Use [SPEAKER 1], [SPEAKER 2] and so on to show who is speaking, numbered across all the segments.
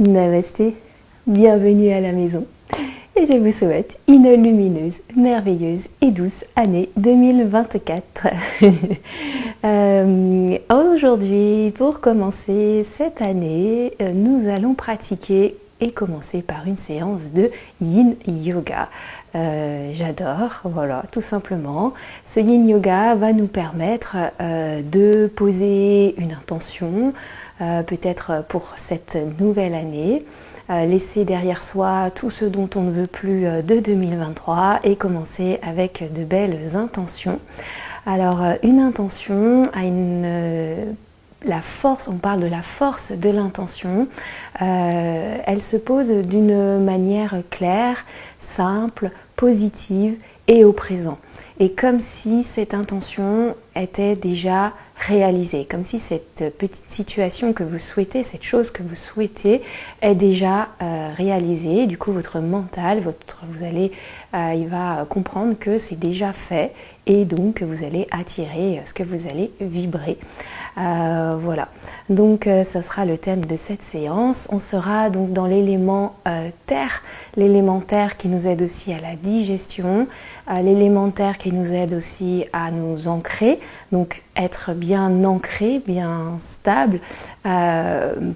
[SPEAKER 1] Namasté, bienvenue à la maison et je vous souhaite une lumineuse, merveilleuse et douce année 2024. Aujourd'hui, pour commencer cette année, nous allons pratiquer et commencer par une séance de Yin Yoga. J'adore, voilà, tout simplement. Ce Yin Yoga va nous permettre de poser une intention, peut-être pour cette nouvelle année, laisser derrière soi tout ce dont on ne veut plus de 2023 et commencer avec de belles intentions. Alors, une intention a la force, on parle de la force de l'intention, elle se pose d'une manière claire, simple, positive et au présent. Et comme si cette intention était déjà réalisée, comme si cette petite situation que vous souhaitez, cette chose que vous souhaitez est déjà réalisée. Du coup, votre mental, il va comprendre que c'est déjà fait et donc vous allez attirer ce que vous allez vibrer. Voilà, donc ça sera le thème de cette séance. On sera donc dans l'élément terre, l'élément terre qui nous aide aussi à la digestion, l'élément terre qui nous aide aussi à nous ancrer, donc être bien ancré, bien stable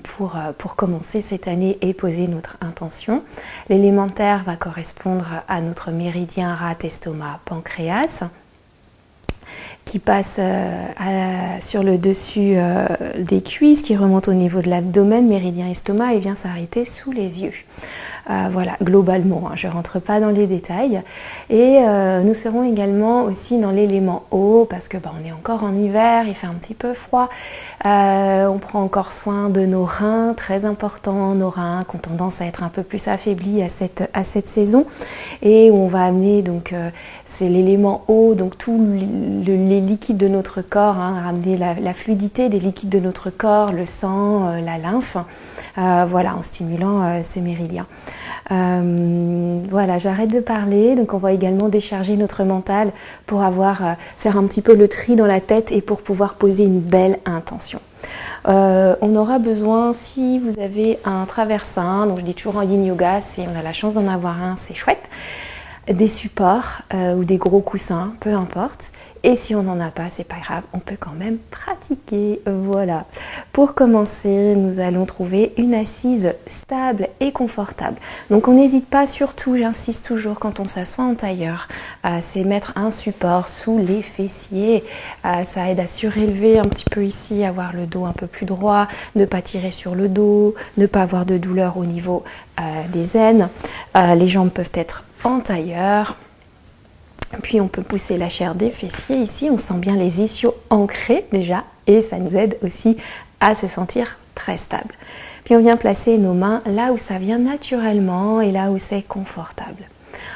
[SPEAKER 1] pour commencer cette année et poser notre intention. L'élément terre va correspondre à notre méridien rate, estomac, pancréas, qui passe sur le dessus des cuisses, qui remonte au niveau de l'abdomen, méridien estomac, et vient s'arrêter sous les yeux. Voilà, globalement, je ne rentre pas dans les détails. Et nous serons également aussi dans l'élément eau, parce que on est encore en hiver, il fait un petit peu froid. On prend encore soin de nos reins, très important, nos reins qui ont tendance à être un peu plus affaiblis à cette saison. Et on va amener, donc, c'est l'élément eau, donc tous les liquides de notre corps, ramener la fluidité des liquides de notre corps, le sang, la lymphe, voilà, en stimulant ces méridiens. Voilà, j'arrête de parler, donc on va également décharger notre mental pour faire un petit peu le tri dans la tête et pour pouvoir poser une belle intention. On aura besoin, si vous avez un traversin, donc je dis toujours en Yin Yoga, si on a la chance d'en avoir un, c'est chouette, des supports ou des gros coussins, peu importe. Et si on n'en a pas, c'est pas grave, on peut quand même pratiquer. Voilà. Pour commencer, nous allons trouver une assise stable et confortable. Donc on n'hésite pas, surtout, j'insiste toujours quand on s'assoit en tailleur, c'est mettre un support sous les fessiers. Ça aide à surélever un petit peu ici, avoir le dos un peu plus droit, ne pas tirer sur le dos, ne pas avoir de douleur au niveau des aines. Les jambes peuvent être en tailleur. Puis on peut pousser la chair des fessiers ici, on sent bien les ischios ancrés déjà et ça nous aide aussi à se sentir très stable. Puis on vient placer nos mains là où ça vient naturellement et là où c'est confortable.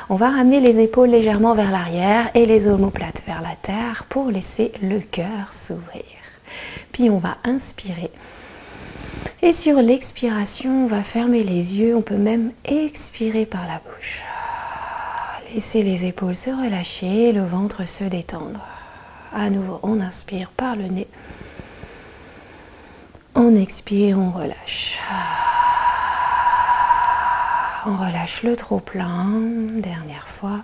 [SPEAKER 1] On va ramener les épaules légèrement vers l'arrière et les omoplates vers la terre pour laisser le cœur s'ouvrir. Puis on va inspirer. Et sur l'expiration, on va fermer les yeux, on peut même expirer par la bouche. Laissez les épaules se relâcher, le ventre se détendre. À nouveau, on inspire par le nez. On expire, on relâche. On relâche le trop-plein. Dernière fois.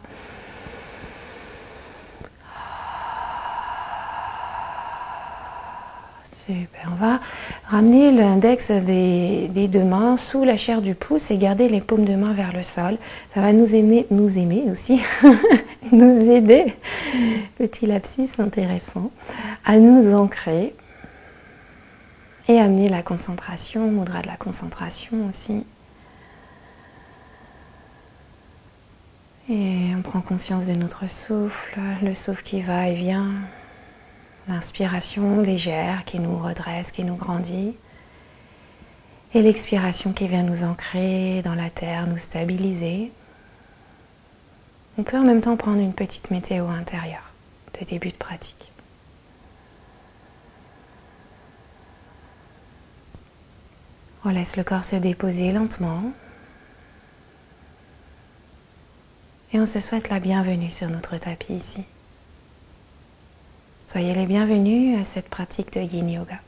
[SPEAKER 1] Super. On va ramener l'index des deux mains sous la chair du pouce et garder les paumes de main vers le sol. Ça va nous aimer aussi, nous aider, petit lapsus intéressant, à nous ancrer et amener la concentration, mudra de la concentration aussi. Et on prend conscience de notre souffle, le souffle qui va et vient. L'inspiration légère qui nous redresse, qui nous grandit. Et l'expiration qui vient nous ancrer dans la terre, nous stabiliser. On peut en même temps prendre une petite météo intérieure de début de pratique. On laisse le corps se déposer lentement. Et on se souhaite la bienvenue sur notre tapis ici. Soyez les bienvenus à cette pratique de Yin Yoga.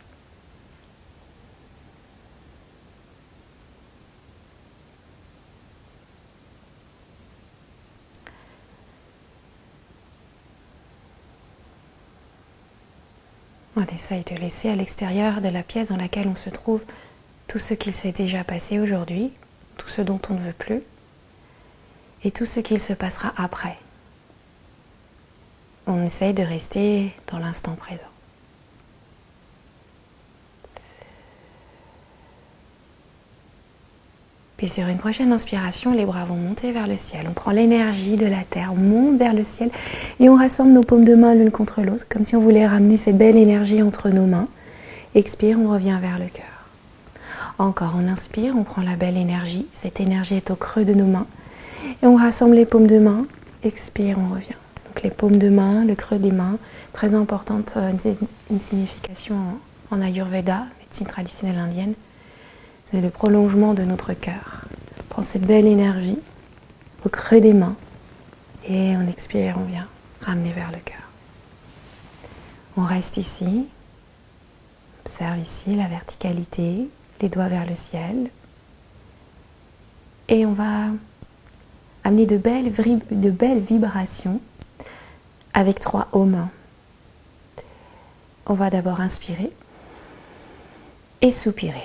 [SPEAKER 1] On essaye de laisser à l'extérieur de la pièce dans laquelle on se trouve tout ce qu'il s'est déjà passé aujourd'hui, tout ce dont on ne veut plus, et tout ce qu'il se passera après. On essaye de rester dans l'instant présent. Puis sur une prochaine inspiration, les bras vont monter vers le ciel. On prend l'énergie de la terre, on monte vers le ciel et on rassemble nos paumes de main l'une contre l'autre, comme si on voulait ramener cette belle énergie entre nos mains. Expire, on revient vers le cœur. Encore, on inspire, on prend la belle énergie. Cette énergie est au creux de nos mains. Et on rassemble les paumes de main. Expire, on revient. Donc les paumes de main, le creux des mains, très importante, une signification en Ayurveda, médecine traditionnelle indienne. C'est le prolongement de notre cœur. On prend cette belle énergie au creux des mains et on expire, on vient ramener vers le cœur. On reste ici, observe ici la verticalité, les doigts vers le ciel et on va amener de belles vibrations avec 3 Om. On va d'abord inspirer et soupirer.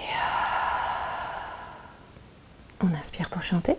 [SPEAKER 1] On inspire pour chanter.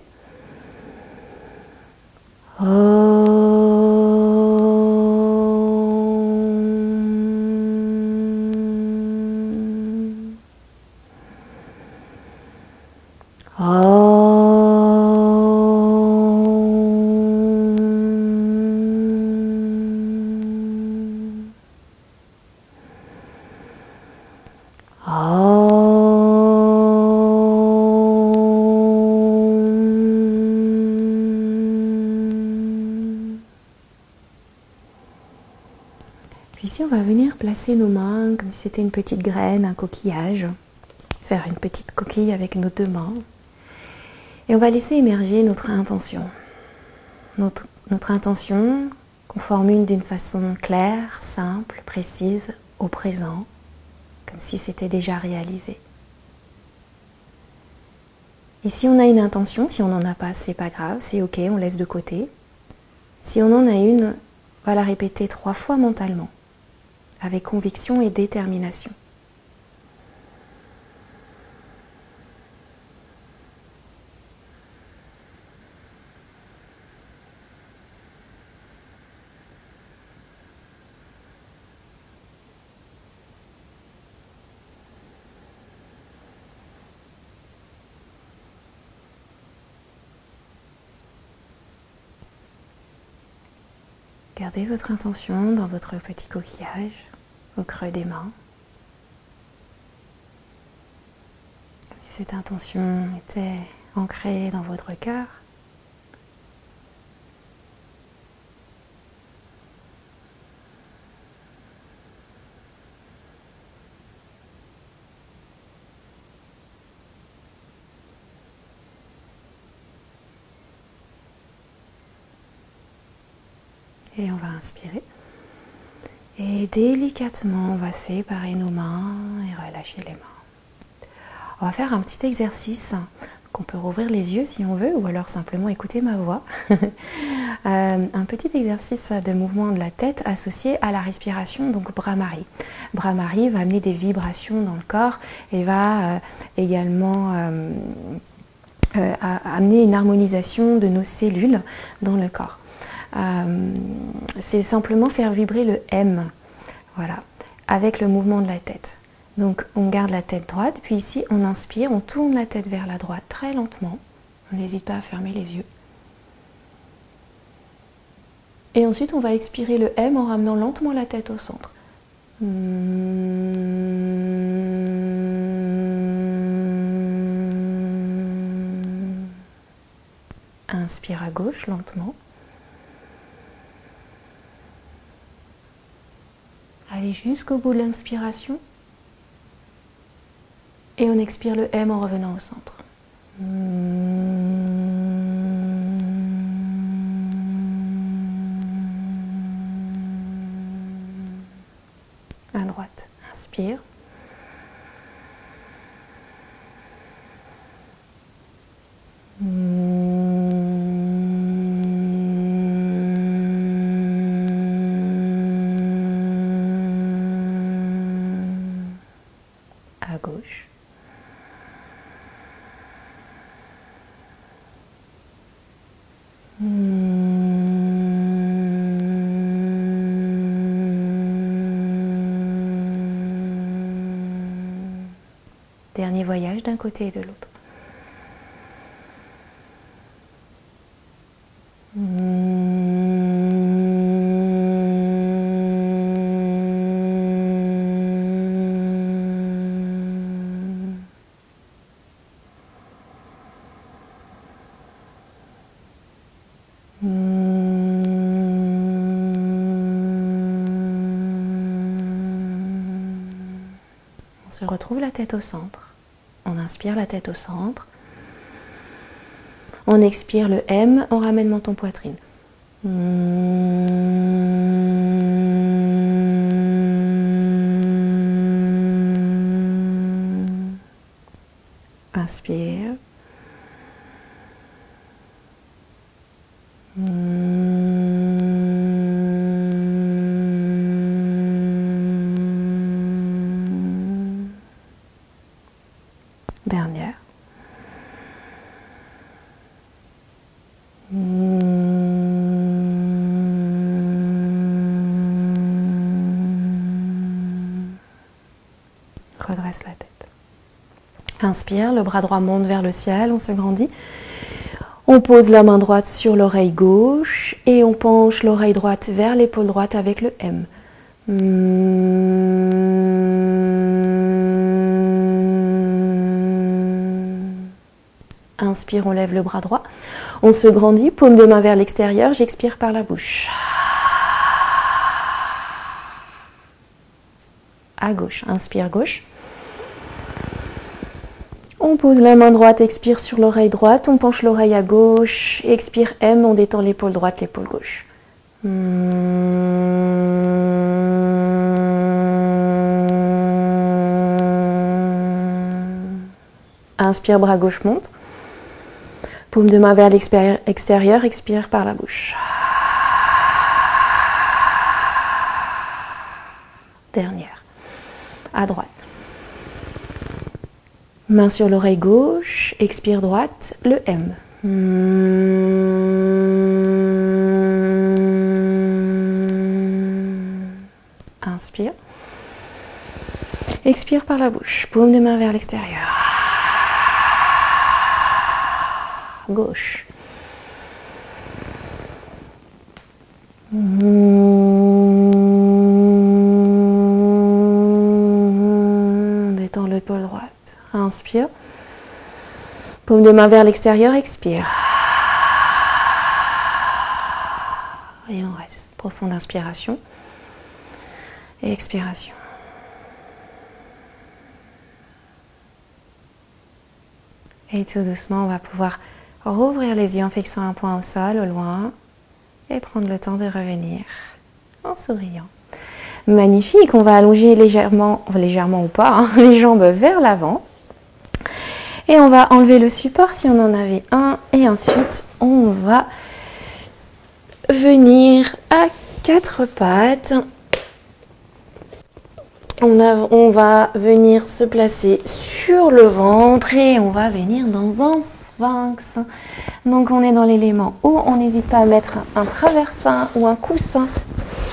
[SPEAKER 1] Puis ici, on va venir placer nos mains comme si c'était une petite graine, un coquillage. Faire une petite coquille avec nos 2 mains. Et on va laisser émerger notre intention. Notre intention qu'on formule d'une façon claire, simple, précise, au présent, comme si c'était déjà réalisé. Et si on a une intention, si on n'en a pas, c'est pas grave, c'est ok, on laisse de côté. Si on en a une, on va la répéter 3 fois mentalement, avec conviction et détermination. Gardez votre intention dans votre petit coquillage, au creux des mains. Si cette intention était ancrée dans votre cœur, et on va inspirer. Et délicatement, on va séparer nos mains et relâcher les mains. On va faire un petit exercice qu'on peut rouvrir les yeux si on veut, ou alors simplement écouter ma voix. Un petit exercice de mouvement de la tête associé à la respiration, donc Bhramari. Bhramari va amener des vibrations dans le corps et va également amener une harmonisation de nos cellules dans le corps. C'est simplement faire vibrer le M, voilà, avec le mouvement de la tête. Donc on garde la tête droite, puis ici on inspire, on tourne la tête vers la droite très lentement. On n'hésite pas à fermer les yeux. Et ensuite on va expirer le M en ramenant lentement la tête au centre. Inspire à gauche lentement. Allez jusqu'au bout de l'inspiration. Et on expire le M en revenant au centre. À droite, inspire. Dernier voyage d'un côté et de l'autre. On se retrouve la tête au centre. On inspire la tête au centre. On expire le M, on ramène menton poitrine. Inspire. Dernière. Redresse la tête. Inspire, le bras droit monte vers le ciel, on se grandit. On pose la main droite sur l'oreille gauche et on penche l'oreille droite vers l'épaule droite avec le M. Inspire, on lève le bras droit. On se grandit, paume de main vers l'extérieur, j'expire par la bouche. À gauche, inspire gauche. On pose la main droite, expire sur l'oreille droite, on penche l'oreille à gauche, expire M, on détend l'épaule droite, l'épaule gauche. Inspire, bras gauche monte. Paume de main vers l'extérieur, expire par la bouche. Dernière. À droite. Main sur l'oreille gauche, expire droite, le M. Inspire. Expire par la bouche, paume de main vers l'extérieur. Gauche. Détends l'épaule droite. Inspire. Paume de main vers l'extérieur, expire. Et on reste. Profonde inspiration. Et expiration. Et tout doucement, on va pouvoir rouvrir les yeux en fixant un point au sol, au loin, et prendre le temps de revenir en souriant. Magnifique, on va allonger légèrement ou pas, hein, les jambes vers l'avant. Et on va enlever le support si on en avait un. Et ensuite, on va venir à quatre pattes. On va venir se placer sur le ventre et on va venir dans un sphinx. Donc on est dans l'élément eau, on n'hésite pas à mettre un traversin ou un coussin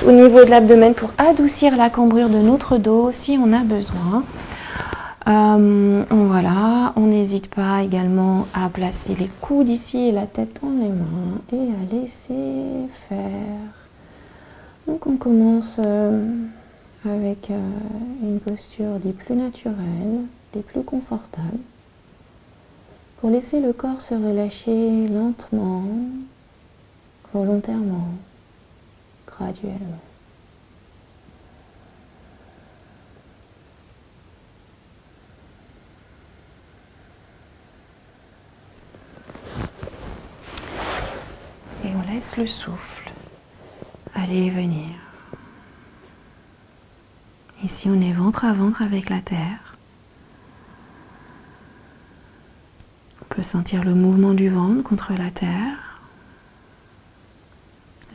[SPEAKER 1] au niveau de l'abdomen pour adoucir la cambrure de notre dos si on a besoin. Voilà, on n'hésite pas également à placer les coudes ici et la tête dans les mains et à laisser faire. Donc on commence avec une posture des plus naturelles, des plus confortables, pour laisser le corps se relâcher lentement, volontairement, graduellement. Et on laisse le souffle aller et venir. Ici, on est ventre à ventre avec la terre. On peut sentir le mouvement du ventre contre la terre.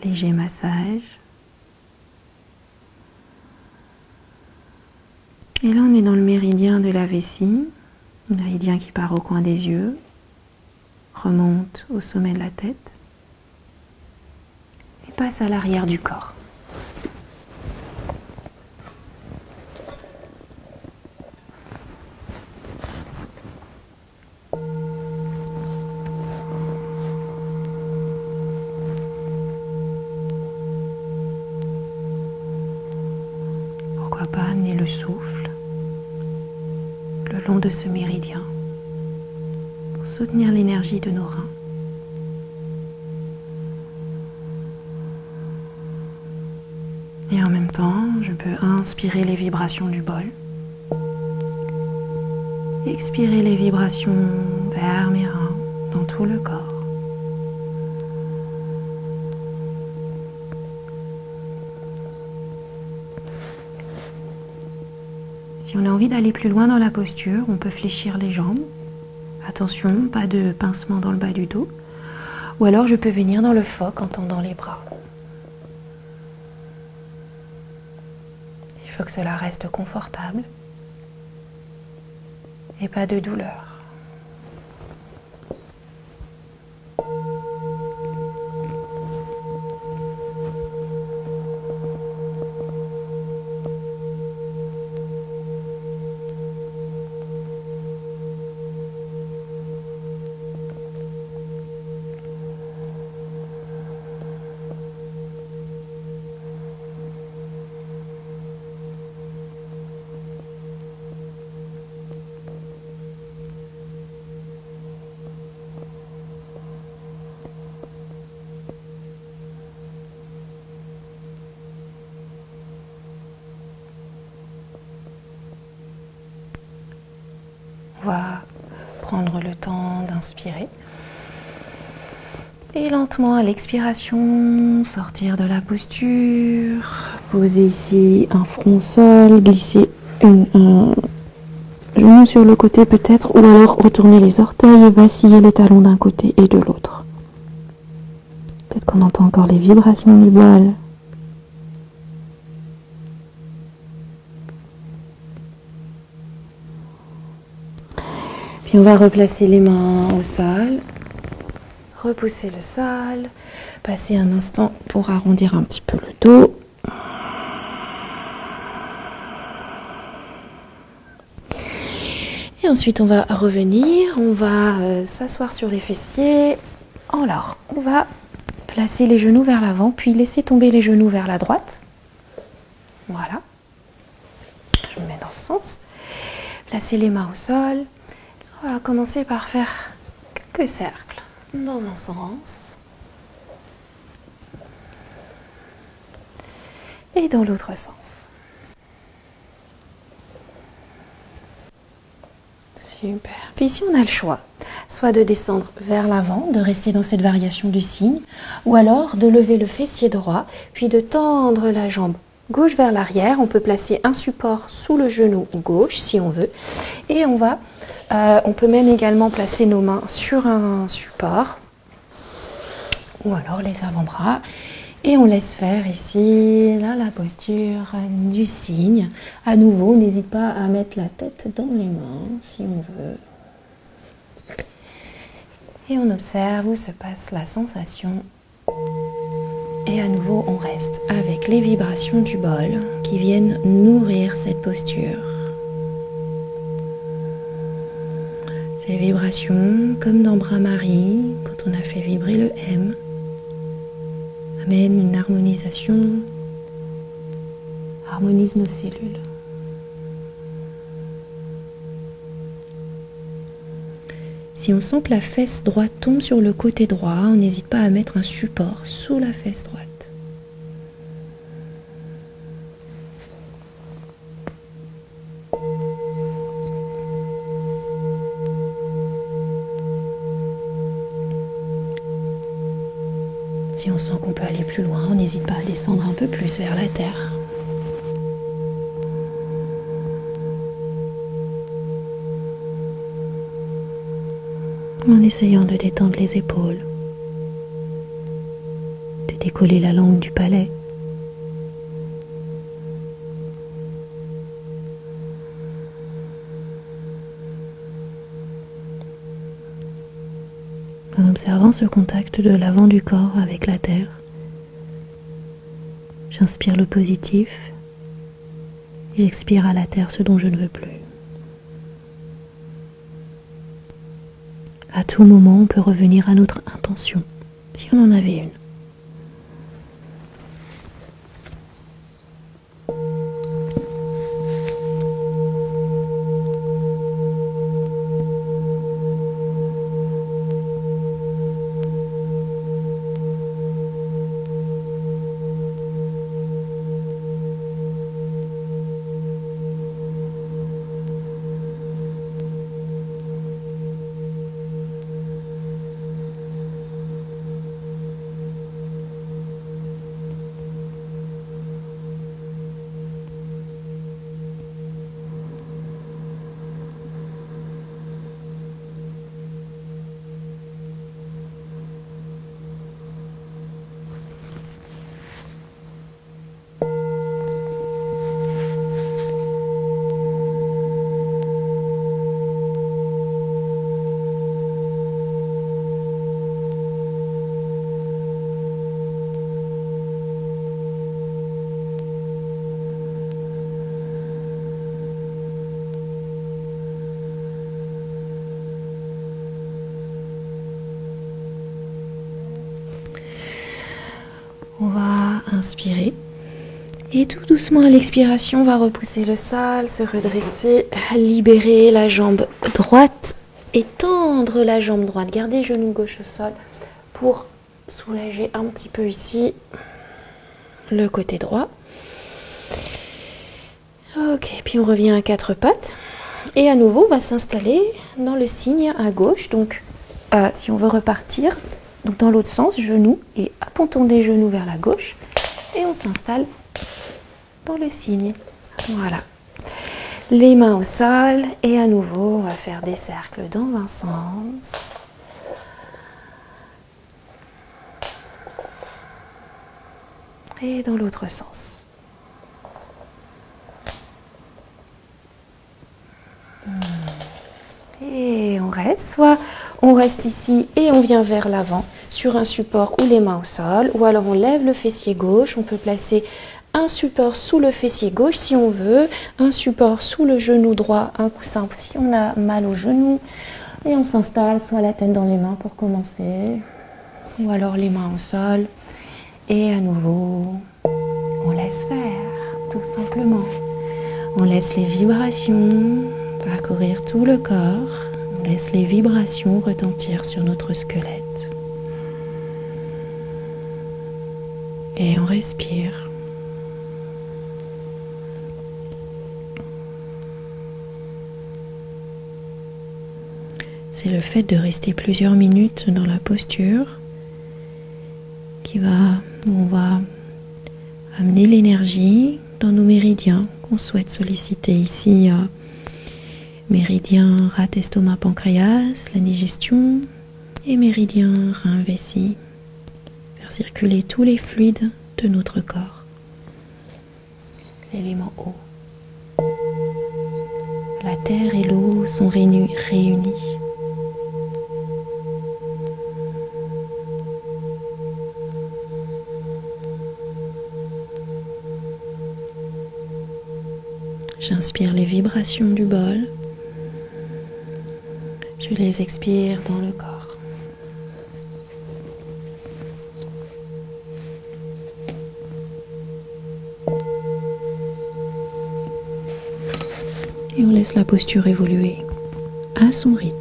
[SPEAKER 1] Léger massage. Et là, on est dans le méridien de la vessie. Méridien qui part au coin des yeux, remonte au sommet de la tête. et passe à l'arrière du corps. Pourquoi pas amener le souffle le long de ce méridien pour soutenir l'énergie de nos reins. Et en même temps, je peux inspirer les vibrations du bol, expirer les vibrations vers mes reins dans tout le corps. Si on a envie d'aller plus loin dans la posture, on peut fléchir les jambes. Attention, pas de pincement dans le bas du dos. Ou alors je peux venir dans le phoque en tendant les bras. Il faut que cela reste confortable et pas de douleur. On va prendre le temps d'inspirer et lentement à l'expiration sortir de la posture, poser ici un front au sol, glisser un genou sur le côté peut-être, ou alors retourner les orteils et vaciller les talons d'un côté et de l'autre. Peut-être qu'on entend encore les vibrations du bol. On va replacer les mains au sol, repousser le sol, passer un instant pour arrondir un petit peu le dos. Et ensuite on va revenir, on va s'asseoir sur les fessiers. Alors, on va placer les genoux vers l'avant, puis laisser tomber les genoux vers la droite. Voilà. Je me mets dans ce sens. Placer les mains au sol. On va commencer par faire quelques cercles dans un sens et dans l'autre sens. Super. Puis ici on a le choix, soit de descendre vers l'avant, de rester dans cette variation du cygne, ou alors de lever le fessier droit, puis de tendre la jambe gauche vers l'arrière. On peut placer un support sous le genou gauche si on veut, et on peut même également placer nos mains sur un support ou alors les avant-bras et on laisse faire ici là, la posture du cygne. À nouveau, n'hésite pas à mettre la tête dans les mains si on veut. Et on observe où se passe la sensation. Et à nouveau, on reste avec les vibrations du bol qui viennent nourrir cette posture. Ces vibrations, comme dans Brahmari, quand on a fait vibrer le M, amènent une harmonisation, harmonise nos cellules. Si on sent que la fesse droite tombe sur le côté droit, on n'hésite pas à mettre un support sous la fesse droite. Si on sent qu'on peut aller plus loin, on n'hésite pas à descendre un peu plus vers la terre. En essayant de détendre les épaules, de décoller la langue du palais. En observant ce contact de l'avant du corps avec la terre, J'inspire le positif et j'expire à la terre ce dont je ne veux plus. À tout moment, on peut revenir à notre intention, si on en avait une. On va inspirer et tout doucement à l'expiration, on va repousser le sol, se redresser, libérer la jambe droite et tendre la jambe droite. Gardez le genou gauche au sol pour soulager un petit peu ici le côté droit. Ok, puis on revient à quatre pattes et à nouveau on va s'installer dans le signe à gauche. Donc si on veut repartir, donc dans l'autre sens, genou et appontons des genoux vers la gauche et on s'installe dans le signe. Voilà. Les mains au sol et à nouveau, on va faire des cercles dans un sens. Et dans l'autre sens. Et on reste, soit on reste ici et on vient vers l'avant sur un support ou les mains au sol, ou alors on lève le fessier gauche, on peut placer un support sous le fessier gauche si on veut, un support sous le genou droit, un coussin si on a mal au genou, et on s'installe soit la tête dans les mains pour commencer, ou alors les mains au sol, et à nouveau, on laisse faire, tout simplement. On laisse les vibrations parcourir tout le corps. On laisse les vibrations retentir sur notre squelette. Et on respire. C'est le fait de rester plusieurs minutes dans la posture on va amener l'énergie dans nos méridiens qu'on souhaite solliciter ici. Méridien rate, estomac, pancréas, la digestion, et méridien rein, vessie. Faire circuler tous les fluides de notre corps. L'élément eau. La terre et l'eau sont réunis. J'inspire les vibrations du bol. Je les expire dans le corps. Et on laisse la posture évoluer à son rythme.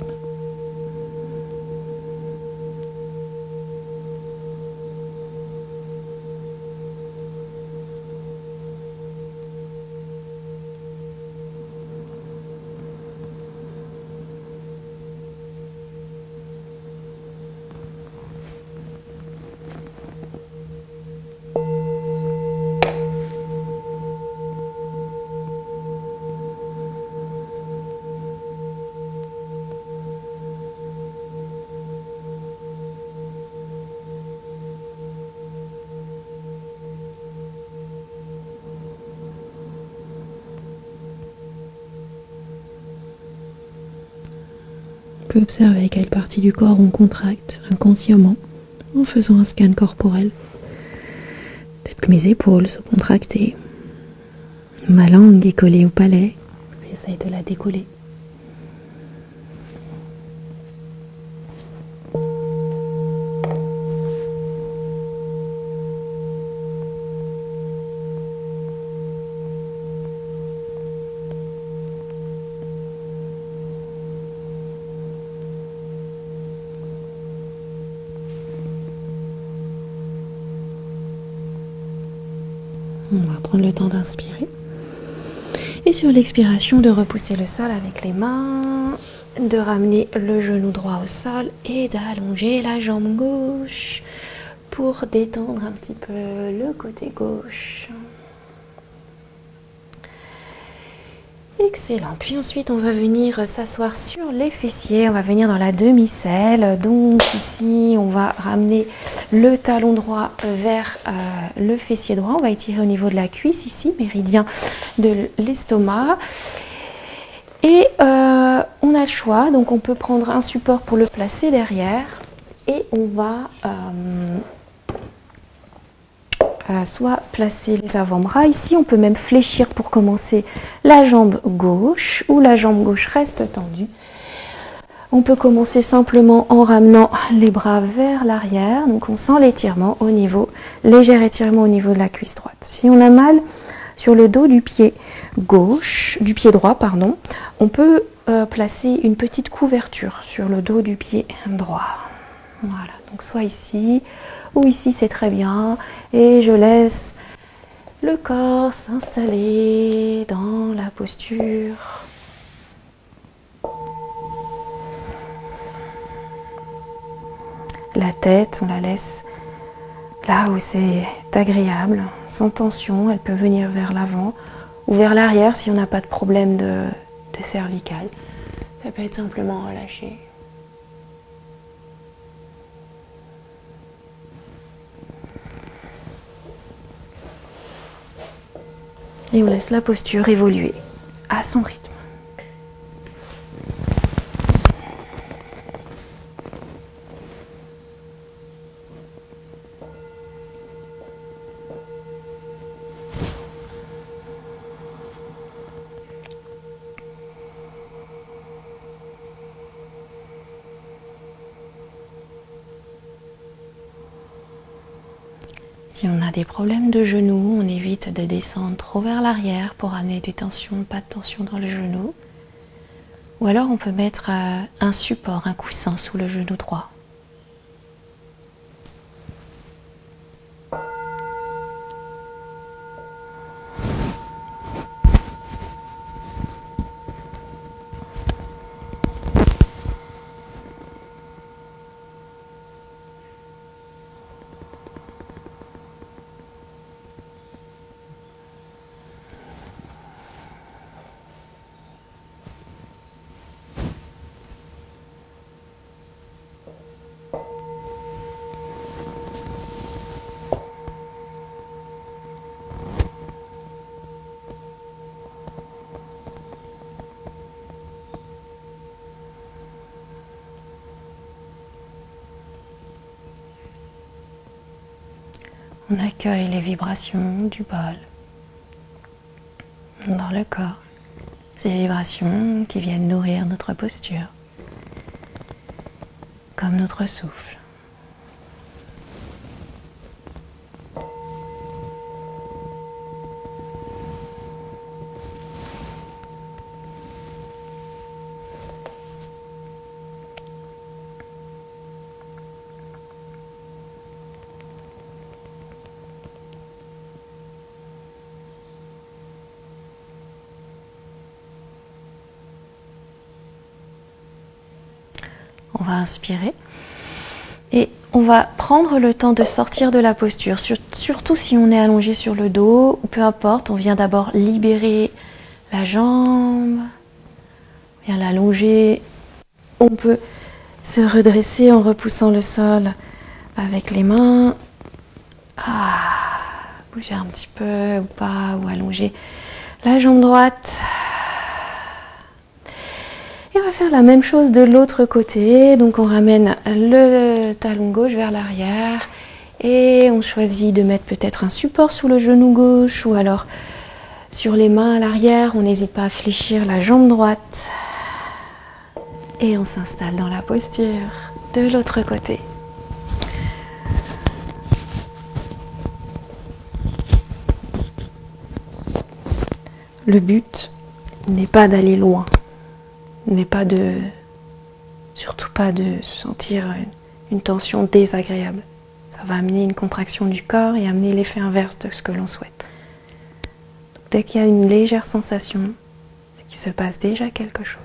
[SPEAKER 1] On peut observer quelle partie du corps on contracte inconsciemment en faisant un scan corporel. Toutes mes épaules sont contractées. Ma langue est collée au palais. J'essaye de la décoller. On va prendre le temps d'inspirer. Et sur l'expiration, de repousser le sol avec les mains, de ramener le genou droit au sol et d'allonger la jambe gauche pour détendre un petit peu le côté gauche. Excellent. Puis ensuite, on va venir s'asseoir sur les fessiers. On va venir dans la demi-selle. Donc ici, on va ramener le talon droit vers le fessier droit. On va étirer au niveau de la cuisse ici, méridien de l'estomac. Et on a le choix. Donc on peut prendre un support pour le placer derrière. Et on va soit placer les avant-bras. Ici, on peut même fléchir pour commencer la jambe gauche, ou la jambe gauche reste tendue. On peut commencer simplement en ramenant les bras vers l'arrière. Donc on sent l'étirement au niveau, léger étirement au niveau de la cuisse droite. Si on a mal sur le dos du pied gauche, du pied droit, pardon, on peut placer une petite couverture sur le dos du pied droit. Voilà, donc soit ici ou ici, c'est très bien. Et je laisse le corps s'installer dans la posture. La tête, on la laisse là où c'est agréable, sans tension. Elle peut venir vers l'avant ou vers l'arrière si on n'a pas de problème de cervical. Ça peut être simplement relâché. Et on laisse la posture évoluer à son rythme. Si on a des problèmes de genoux, on évite de descendre trop vers l'arrière pour amener des tensions, pas de tension dans le genou. Ou alors on peut mettre un support, un coussin sous le genou droit. On accueille les vibrations du bol dans le corps. Ces vibrations qui viennent nourrir notre posture, comme notre souffle. On va inspirer et on va prendre le temps de sortir de la posture, surtout si on est allongé sur le dos, ou peu importe, on vient d'abord libérer la jambe, on vient l'allonger, on peut se redresser en repoussant le sol avec les mains, bouger un petit peu ou pas, ou allonger la jambe droite. Et on va faire la même chose de l'autre côté. Donc on ramène le talon gauche vers l'arrière Et on choisit de mettre peut-être un support sous le genou gauche ou alors sur les mains à l'arrière. On n'hésite pas à fléchir la jambe droite. Et on s'installe dans la posture de l'autre côté. Le but n'est pas d'aller loin, n'est pas surtout pas de sentir une tension désagréable. Ça va amener une contraction du corps et amener l'effet inverse de ce que l'on souhaite. Donc, dès qu'il y a une légère sensation, c'est qu'il se passe déjà quelque chose.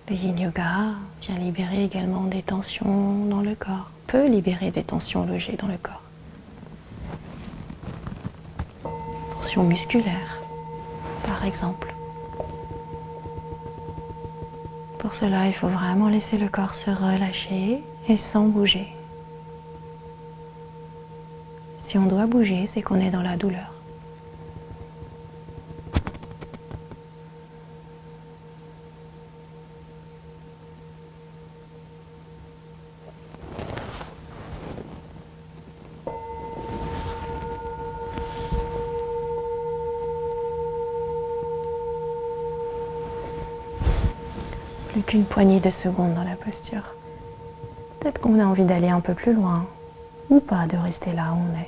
[SPEAKER 1] Le Yin Yoga vient libérer également des tensions dans le corps, peut libérer des tensions logées dans le corps. Tensions musculaires, par exemple. Pour cela, il faut vraiment laisser le corps se relâcher et sans bouger. Si on doit bouger, c'est qu'on est dans la douleur. Plus qu'une poignée de secondes dans la posture. Peut-être qu'on a envie d'aller un peu plus loin, ou pas, de rester là où on est.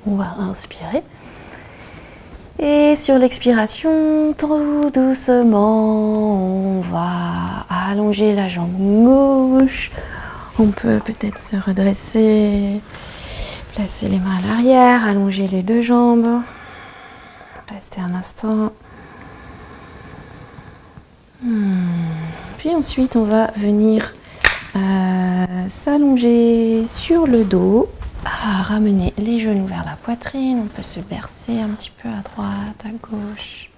[SPEAKER 1] On va inspirer. Et sur l'expiration, tout doucement, on va allonger la jambe gauche. On peut peut-être se redresser, placer les mains à l'arrière, allonger les deux jambes. Rester un instant. Puis ensuite, on va venir s'allonger sur le dos. Ramener les genoux vers la poitrine, on peut se bercer un petit peu à droite, à gauche.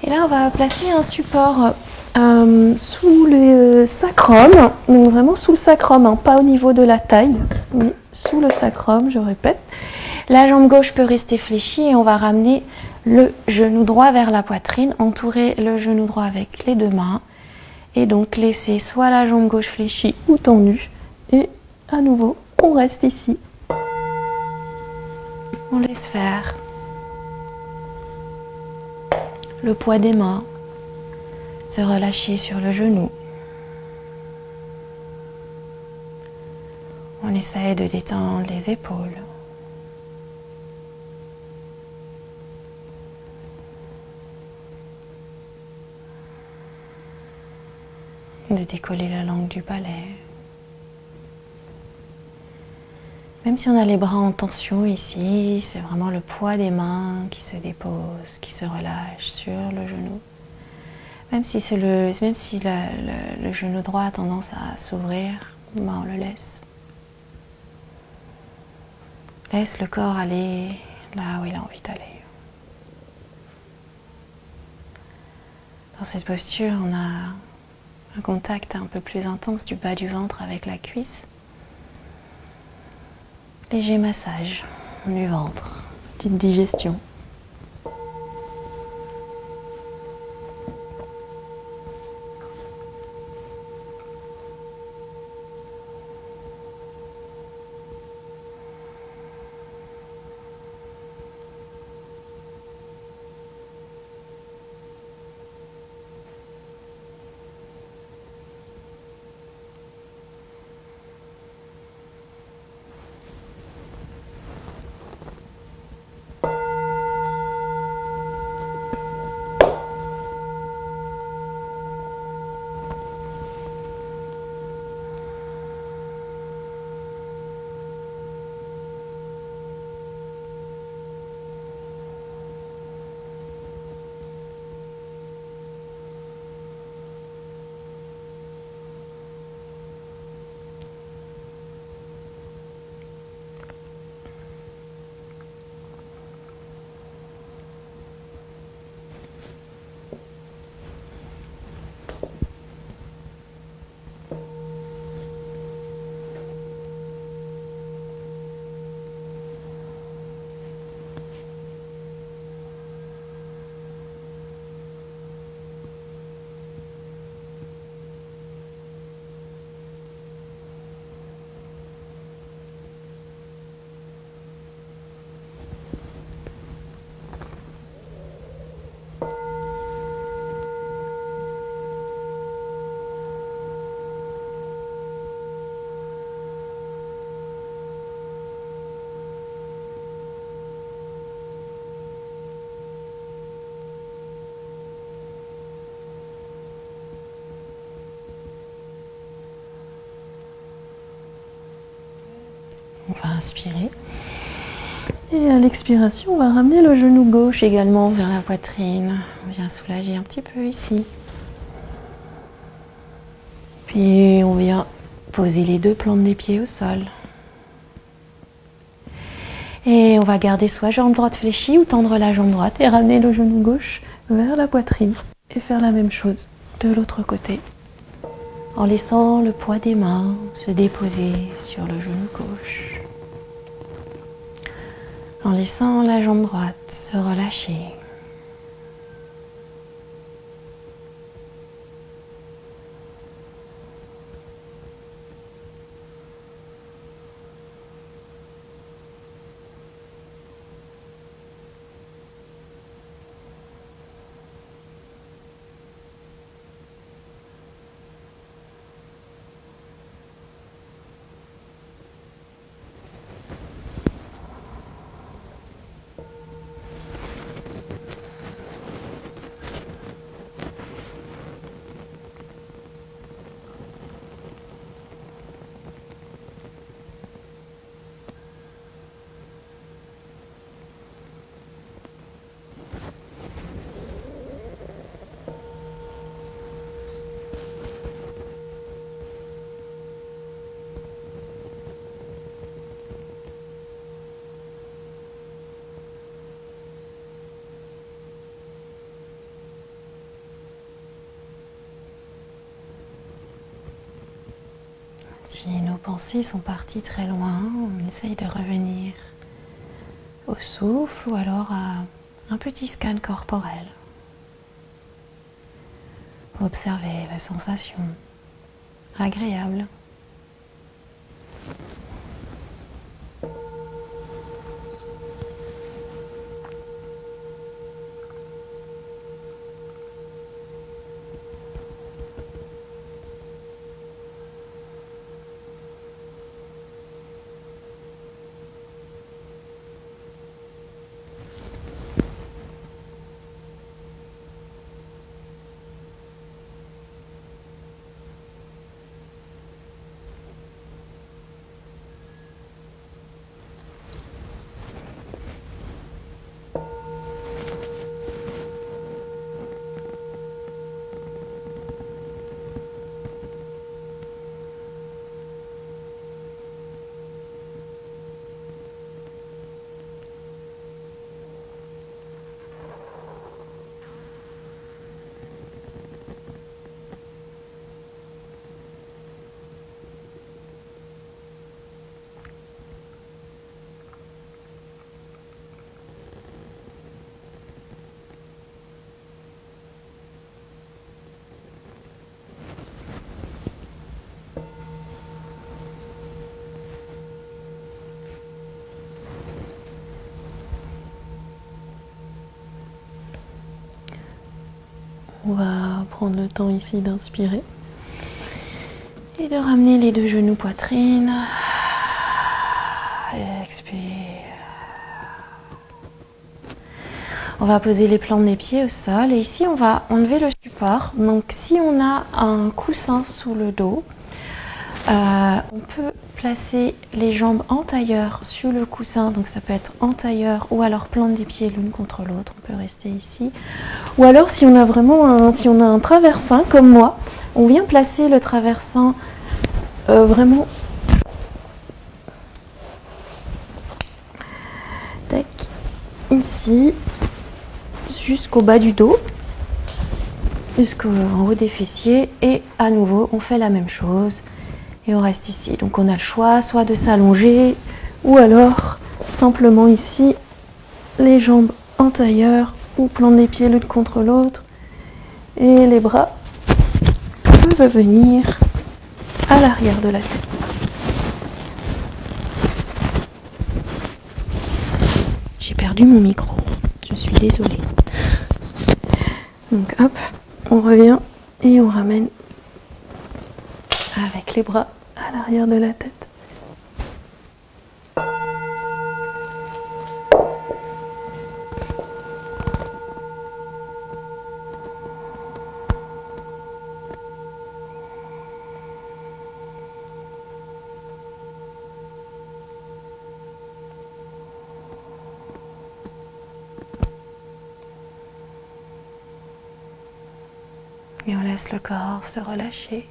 [SPEAKER 1] Et là, on va placer un support sous le sacrum, donc vraiment sous le sacrum, hein, pas au niveau de la taille, mais sous le sacrum, je répète. La jambe gauche peut rester fléchie et on va ramener le genou droit vers la poitrine, entourer le genou droit avec les deux mains et donc laisser soit la jambe gauche fléchie ou tendue et à nouveau on reste ici. On laisse faire le poids des mains, se relâcher sur le genou. On essaie de détendre les épaules. De décoller la langue du palais. Même si on a les bras en tension ici, c'est vraiment le poids des mains qui se dépose, qui se relâche sur le genou. Même si le genou droit a tendance à s'ouvrir, on le laisse. Laisse le corps aller là où il a envie d'aller. Dans cette posture, on a un contact un peu plus intense du bas du ventre avec la cuisse. Léger massage du ventre, petite digestion. inspirer. Et à l'expiration, on va ramener le genou gauche également vers la poitrine. On vient soulager un petit peu ici. Puis on vient poser les deux plantes des pieds au sol. Et on va garder soit jambe droite fléchie ou tendre la jambe droite et ramener le genou gauche vers la poitrine. Et faire la même chose de l'autre côté. En laissant le poids des mains se déposer sur le genou gauche. En laissant la jambe droite se relâcher. Si nos pensées sont parties très loin, on essaye de revenir au souffle ou alors à un petit scan corporel. Observez la sensation agréable. On va prendre le temps ici d'inspirer et de ramener les deux genoux poitrine. Expire. On va poser les plantes des pieds au sol et ici on va enlever le support. Donc si on a un coussin sous le dos, on peut placer les jambes en tailleur sur le coussin, donc ça peut être en tailleur ou alors plante des pieds l'une contre l'autre, on peut rester ici. Ou alors si on a vraiment un traversin comme moi, on vient placer le traversin vraiment tac, ici jusqu'au bas du dos, jusqu'en haut des fessiers et à nouveau on fait la même chose. Et on reste ici. Donc on a le choix soit de s'allonger ou alors simplement ici les jambes en tailleur ou plante des pieds l'une contre l'autre et les bras peuvent venir à l'arrière de la tête. J'ai perdu mon micro, je suis désolée. Donc hop, on revient et on ramène avec les bras à l'arrière de la tête. Et on laisse le corps se relâcher.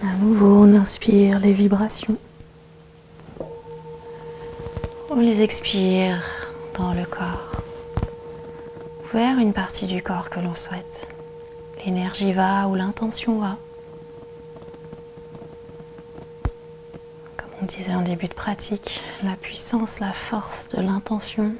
[SPEAKER 1] À nouveau, on inspire les vibrations. On les expire dans le corps, vers une partie du corps que l'on souhaite. L'énergie va où l'intention va. Comme on disait en début de pratique, la puissance, la force de l'intention.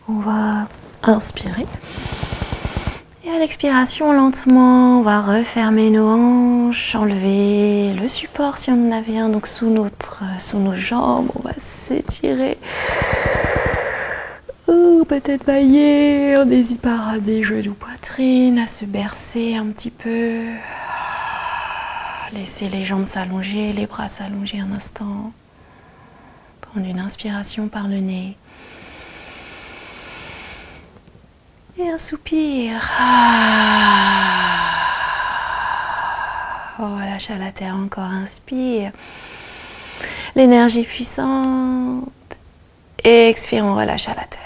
[SPEAKER 1] On va inspirer. Et à l'expiration, lentement, on va refermer nos hanches, enlever le support si on en avait un, donc sous nos jambes, on va s'étirer. Peut-être bailler, on n'hésite pas à ramener des genoux, poitrine, à se bercer un petit peu. Laisser les jambes s'allonger, les bras s'allonger un instant. Prendre une inspiration par le nez. Et un soupir. On relâche à la terre, encore inspire. L'énergie puissante. Et expire, on relâche à la terre.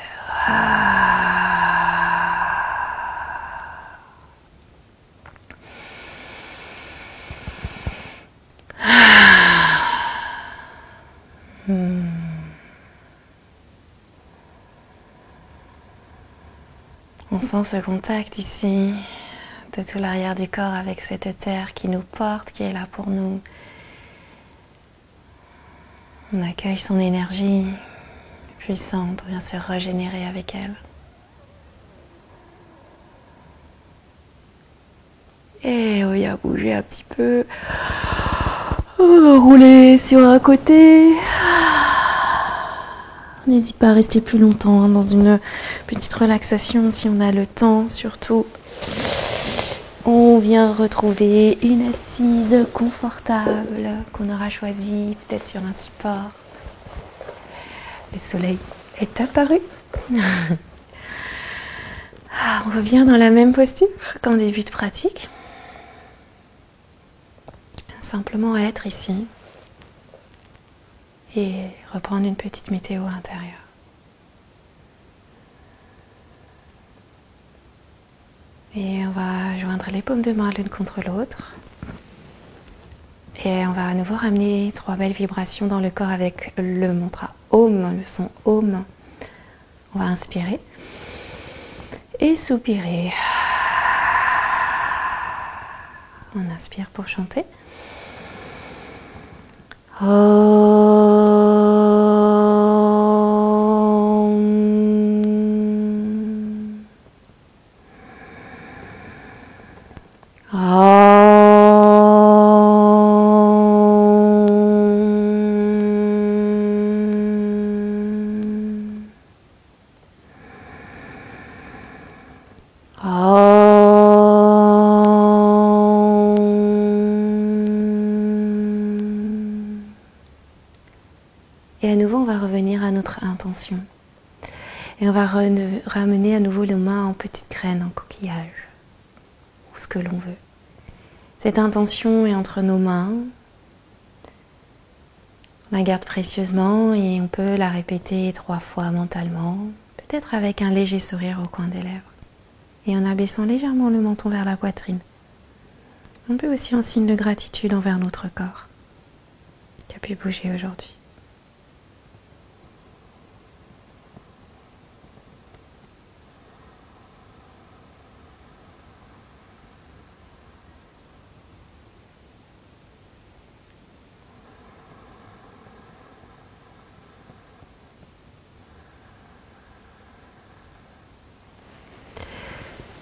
[SPEAKER 1] On sent ce contact ici de tout l'arrière du corps avec cette terre qui nous porte, qui est là pour nous. On accueille son énergie puissante, on vient se régénérer avec elle. Et oui, à bouger un petit peu. Rouler sur un côté. N'hésite pas à rester plus longtemps dans une petite relaxation si on a le temps, surtout. On vient retrouver une assise confortable qu'on aura choisie, peut-être sur un support. Le soleil est apparu. On revient dans la même posture qu'en début de pratique. Simplement être ici. Et reprendre une petite météo intérieure. Et on va joindre les paumes de main l'une contre l'autre. Et on va à nouveau ramener 3 belles vibrations dans le corps avec le mantra Om, le son Om. On va inspirer et soupirer. On inspire pour chanter. à nouveau, on va revenir à notre intention. Et on va ramener à nouveau les mains en petites graines, en coquillage, ou ce que l'on veut. Cette intention est entre nos mains. On la garde précieusement et on peut la répéter 3 fois mentalement, peut-être avec un léger sourire au coin des lèvres. Et en abaissant légèrement le menton vers la poitrine. On peut aussi en signe de gratitude envers notre corps qui a pu bouger aujourd'hui.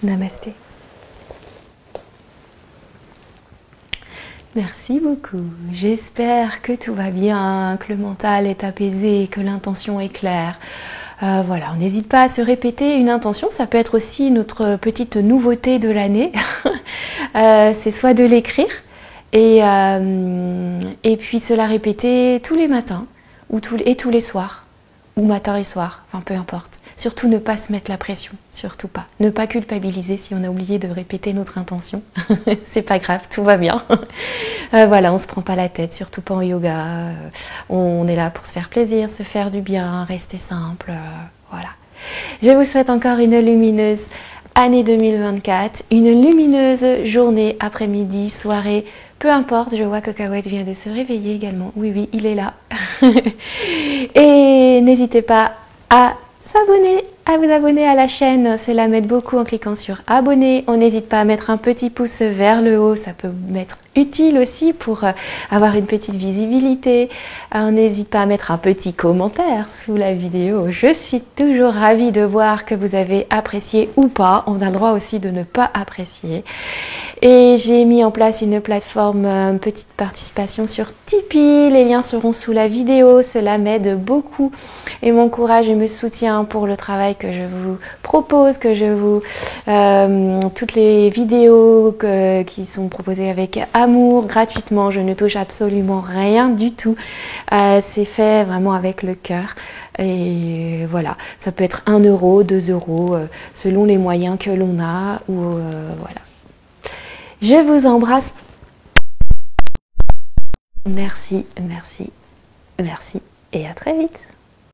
[SPEAKER 1] Namasté. Merci beaucoup. J'espère que tout va bien, que le mental est apaisé, que l'intention est claire. Voilà, on n'hésite pas à se répéter une intention. Ça peut être aussi notre petite nouveauté de l'année. C'est soit de l'écrire et puis se la répéter tous les matins et tous les soirs, ou matin et soir, enfin peu importe. Surtout ne pas se mettre la pression, surtout pas. Ne pas culpabiliser si on a oublié de répéter notre intention. C'est pas grave, tout va bien. Voilà, on se prend pas la tête, surtout pas en yoga. On est là pour se faire plaisir, se faire du bien, rester simple. Voilà. Je vous souhaite encore une lumineuse année 2024, une lumineuse journée, après-midi, soirée. Peu importe, je vois que Cacahuète vient de se réveiller également. Oui, oui, il est là. Et n'hésitez pas à vous abonner à la chaîne, cela m'aide beaucoup en cliquant sur abonner. On n'hésite pas à mettre un petit pouce vers le haut, ça peut m'être utile aussi pour avoir une petite visibilité. On n'hésite pas à mettre un petit commentaire sous la vidéo. Je suis toujours ravie de voir que vous avez apprécié ou pas. On a le droit aussi de ne pas apprécier. Et j'ai mis en place une plateforme, une petite participation sur Tipeee. Les liens seront sous la vidéo. Cela m'aide beaucoup et m'encourage et me soutient pour le travail que je vous propose, toutes les vidéos qui sont proposées avec amour, gratuitement. Je ne touche absolument rien du tout. C'est fait vraiment avec le cœur. Et voilà, ça peut être 1 euro, 2 euros, selon les moyens que l'on a. Ou voilà. Je vous embrasse. Merci, merci, merci et à très vite.